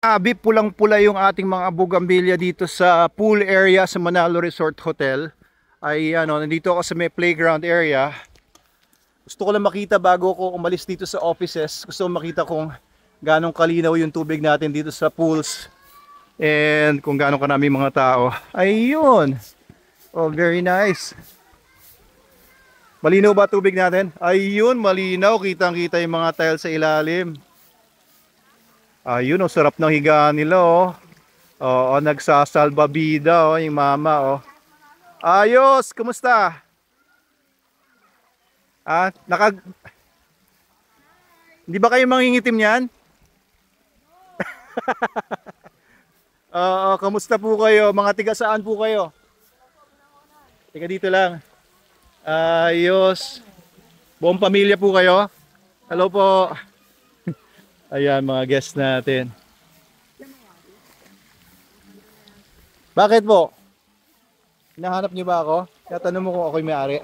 Abi, pulang-pula yung ating mga bugambilya dito sa pool area sa Manalo Resort Hotel. Ay ano, nandito ako sa may playground area. Gusto ko lang makita bago ako umalis dito sa offices. Gusto ko makita kung gaano kalinaw yung tubig natin dito sa pools. And kung gaano karami mga tao. Ayun. Oh, very nice. Malinaw ba tubig natin? Ayun, malinaw. Kitang-kita yung mga tiles sa ilalim. Ayun, oh, sarap ng higaan nila, oh. Oo, nagsasalbabida, oh, yung mama, oh. Ayos, kumusta? Ah, Hindi ba kayo mangingitim niyan? Oo, kamusta po kayo? Mga tiga saan po kayo? Tiga dito lang. Ayos. Buong pamilya po kayo? Hello po. Ayan, mga guests natin. Bakit po? Hinahanap niyo ba ako? Tatanong mo kung ako'y may-ari.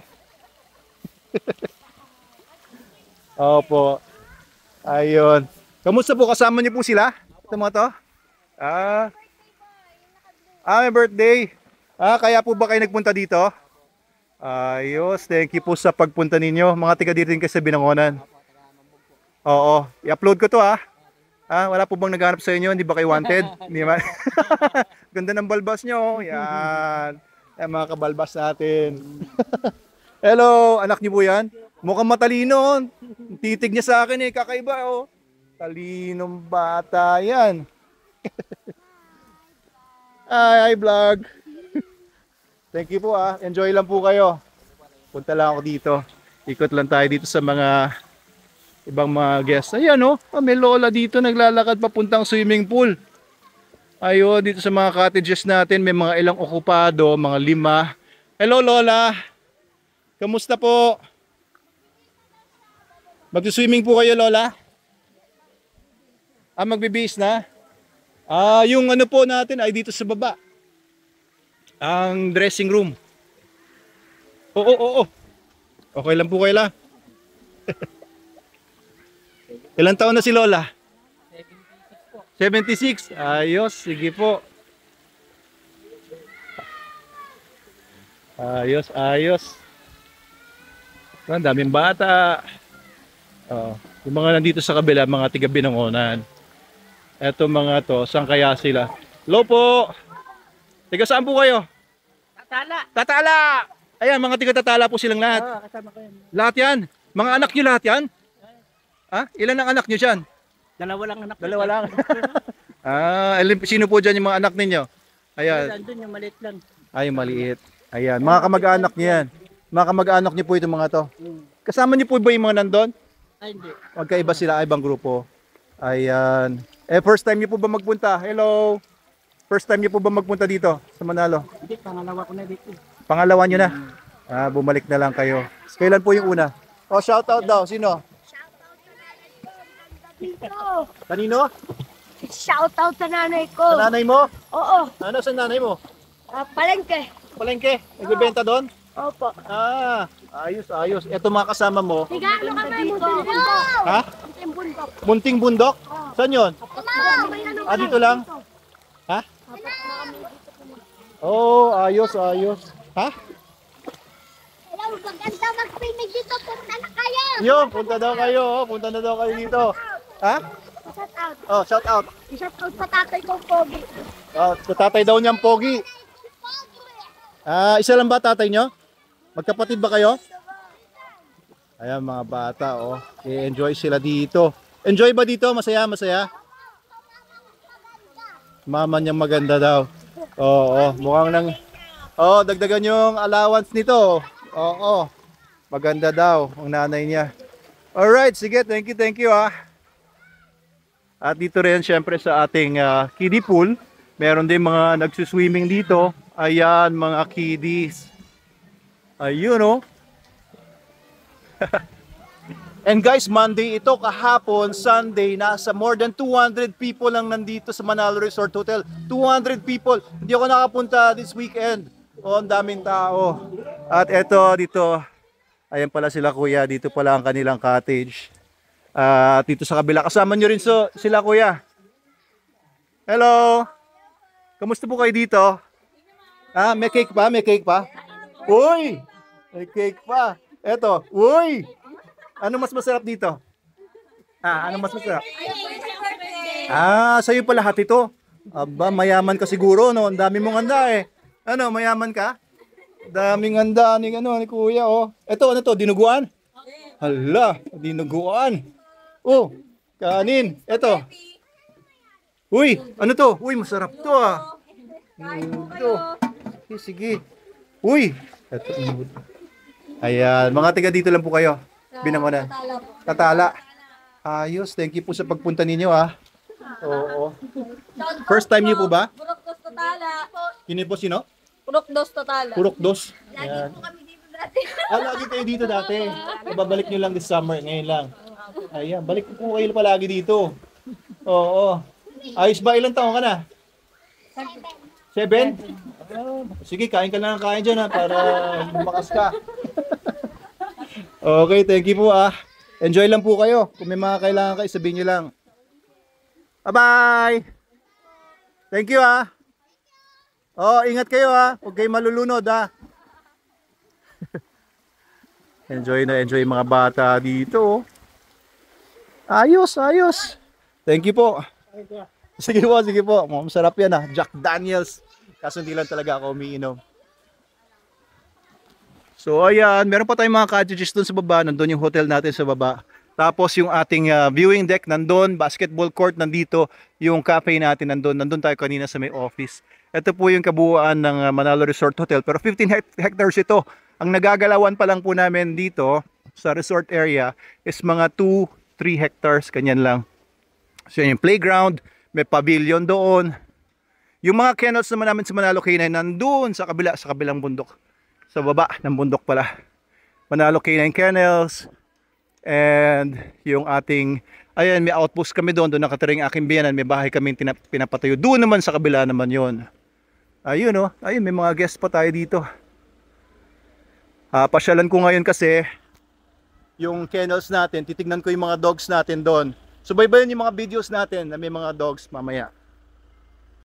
Opo. Ayun. Kamusta po? Kasama niyo po sila? Ito mga to? Ah, may birthday. Kaya po ba kayo nagpunta dito? Ayos. Thank you po sa pagpunta ninyo. Mga tiga dito rin kayo sa Binangonan. Oo. I-upload ko to wala po bang naghanap sa inyo? Hindi ba kayo wanted? Hindi ba? Ganda ng balbas nyo. Yan. Yan mga kabalbas natin. Hello, anak niyo po yan? Mukhang matalino. Titig niya sa akin kakaiba oh. Talinong bata yan. Hi vlog. Thank you po Enjoy lang po kayo. Punta lang ako dito. Ikot lang tayo dito sa mga ibang mga guests. Ayan may lola dito naglalakad papuntang swimming pool. Ayun, dito sa mga cottages natin may mga ilang okupado, mga 5. Hello lola. Kamusta po? Mag-swimming po kayo lola? Magbibihis na? Yung ano po natin ay dito sa baba. Ang dressing room. Oo. Okay lang po kayo la. Ilang taon na si lola? 76. Ayos, sige po. Ayos. Ang daming bata. Yung mga nandito sa kabila, mga tiga Binangonan. Eto mga to, saan kaya sila? Hello po! Tiga saan po kayo? Tatala! Ayan, mga tiga Tatala po silang lahat. Kasama ko yan. Lahat yan? Mga anak nyo lahat yan? Ilan ang anak nyo dyan? Dalawa lang anak. Dalawa lang. Sino po dyan yung mga anak ninyo? Ayan. Andun yung maliit lang. Ay, maliit. Ayan, mga kamag-anak niyo yan. Mga kamag-anak niyo po itong mga to. Kasama niyo po ba yung mga nandun? Ay, hindi. Magkaiba sila, ibang grupo. Ayan. First time niyo po ba magpunta? Hello? First time niyo po ba magpunta dito sa Manalo? Hindi, pangalawa ko na dito. Pangalawa niyo na? Bumalik na lang kayo. Kailan po yung una? Shoutout daw. Sino? Dito. Kanino? Shoutout sa nanay ko. Sa nanay mo? Oo. Ano sa nanay mo? Palengke. Palengke? Nagbebenta doon? Opo. Ayos. Ito mga kasama mo. Tiga, ano ka may munting bundok? Ha? Munting bundok. Munting bundok? Saan yun? May ano Dito lang? Ha? Ayos. Ha? Hello, maganda mag-pinig dito. Punta na kayo. Yun, punta na daw kayo dito. Ha? Shout out. Shout out. Shout out sa tatay ko, Pogi. Sa tatay daw niyang pogi. Isa lang ba tatay niyo? Magkapatid ba kayo? Ayan mga bata, I-enjoy sila dito. Enjoy ba dito? Masaya? Mama niyang maganda daw. Mukhang nang... dagdagan yung allowance nito. Maganda daw ang nanay niya. Alright, sige, thank you At dito rin syempre sa ating kiddie pool, meron din mga nagsuswimming dito. Ayan, mga kiddies. Ayun And guys, Monday ito, kahapon, Sunday, nasa more than 200 people lang nandito sa Manalo Resort Hotel. 200 people. Hindi ako nakapunta this weekend. Ang daming tao. At eto dito, ayan pala sila kuya, dito pala ang kanilang cottage. Dito sa kabila, kasama nyo rin sila kuya. Hello. Kamusta po kayo dito? Ah, may cake pa? May cake pa? Uy! May cake pa. Eto, uy! Ano mas masarap dito? Ah, ano mas masarap? Ah, sa'yo pa lahat ito. Aba, mayaman ka siguro, no? Ang dami mong handa eh. Ano, mayaman ka? Daming handa ni, ni kuya, oh. Eto, ano to? Dinuguan? Hala, dinuguan. Oh, kanin. Eto. Uy, ano to? Uy, masarap to ah. Ito. Sige. Uy. Eto. Ayan, mga taga dito lang po kayo. Binangonan. Tatala. Ayos, thank you po sa pagpunta ninyo ah. Oo. First time niyo po ba? Purok dos totala. Yun po sino? Purok dos totala. Purok dos. Lagi Ayan. po kami dito dati. Ah, lagi kayo dito dati. Babalik nyo lang this summer, ngayon lang. Ayan, balik po kayo palagi dito. Oo. Ayos ba? Ilang taon ka na? 7? Ah, sige, kain ka lang ng kain dyan ha, para lumakas ka. Okay, thank you po ah. Enjoy lang po kayo. Kung may mga kailangan kayo, sabihin nyo lang. Bye-bye! Thank you ah. Oh, ingat kayo ah. Huwag kayo malulunod ah. Enjoy na enjoy mga bata dito. Oh. Ayos, ayos. Thank you po. Sige po, sige po. Masarap yan ah. Jack Daniels. Kaso hindi lang talaga ako umiinom. So ayan, meron pa tayong mga cottages doon sa baba. Nandun yung hotel natin sa baba. Tapos yung ating viewing deck nandun, basketball court nandito, yung cafe natin nandun. Nandun tayo kanina sa may office. Ito po yung kabuuan ng Manalo Resort Hotel. Pero 15 hectares ito. Ang nagagalawan pa lang po namin dito sa resort area is mga 2-3 hectares, kanyan lang. So yung playground, may pavilion doon. Yung mga kennels naman namin sa Manalo Canine nandun sa kabila, sa kabilang bundok. Sa baba ng bundok pala. Manalo Canine Kennels. And yung ating, ayan, may outpost kami doon. Doon nakatiring aking biyanan. May bahay kami pinapatayo. Doon naman sa kabila naman yon. Ayun oh. Ayun, may mga guest pa tayo dito. Pasyalan ko ngayon kasi yung kennels natin. Titignan ko yung mga dogs natin doon. Subaybayan yung mga videos natin na may mga dogs mamaya.